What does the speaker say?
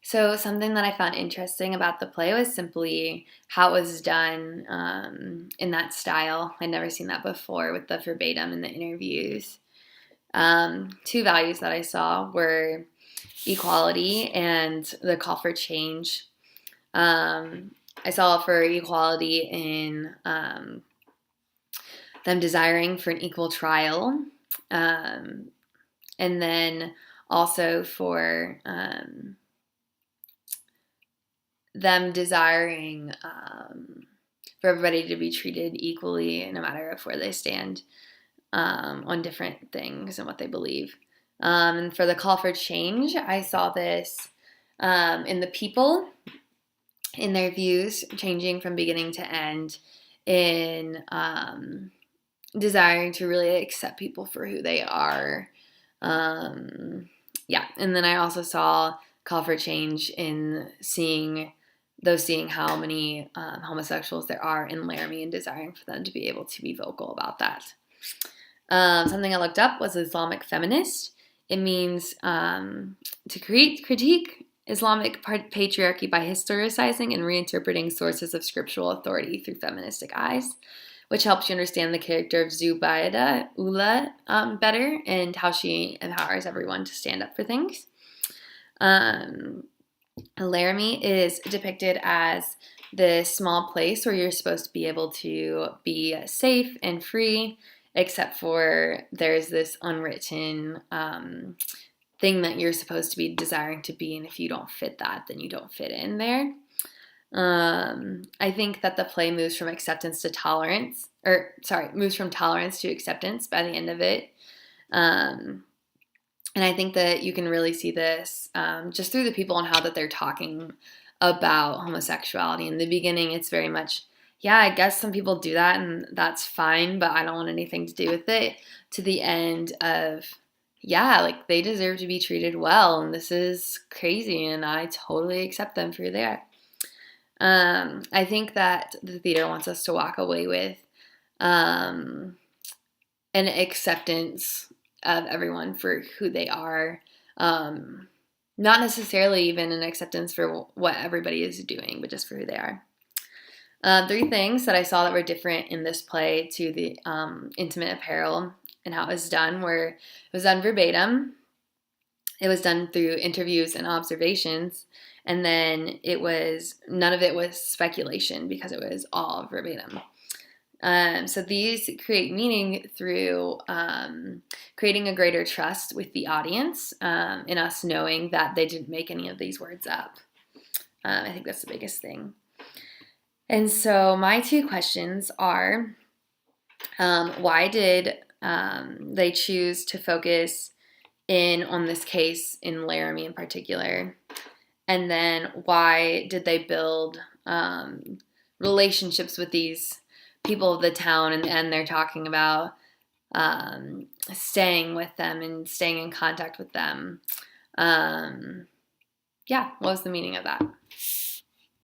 So something that I found interesting about the play was simply how it was done in that style. I'd never seen that before with the verbatim in the interviews. Two values that I saw were equality and the call for change. I saw for equality in them desiring for an equal trial, um, and then also for them desiring for everybody to be treated equally no matter of where they stand on different things and what they believe. And for the call for change, I saw this in the people, in their views, changing from beginning to end, in desiring to really accept people for who they are. Yeah, and then I also saw call for change in seeing how many homosexuals there are in Laramie and desiring for them to be able to be vocal about that. Something I looked up was Islamic feminist. It means to critique Islamic patriarchy by historicizing and reinterpreting sources of scriptural authority through feministic eyes, which helps you understand the character of Zubaydah Ula better and how she empowers everyone to stand up for things. Laramie is depicted as this small place where you're supposed to be able to be safe and free, except for there's this unwritten thing that you're supposed to be desiring to be, and if you don't fit that, then you don't fit in there. I think that the play moves from tolerance to acceptance by the end of it. And I think that you can really see this just through the people and how that they're talking about homosexuality. In the beginning, it's very much, yeah, I guess some people do that and that's fine, but I don't want anything to do with it. To the end of, yeah, like they deserve to be treated well, and this is crazy, and I totally accept them for who they are. I think that the theater wants us to walk away with an acceptance of everyone for who they are. Not necessarily even an acceptance for what everybody is doing, but just for who they are. Three things that I saw that were different in this play to the intimate apparel and how it was done were it was done verbatim. It was done through interviews and observations, and then none of it was speculation because it was all verbatim. So these create meaning through creating a greater trust with the audience in us knowing that they didn't make any of these words up. I think that's the biggest thing. And so my two questions are, why did they choose to focus in on this case in Laramie in particular? And then why did they build relationships with these people of the town, and they're talking about staying with them and staying in contact with them? Yeah, what was the meaning of that?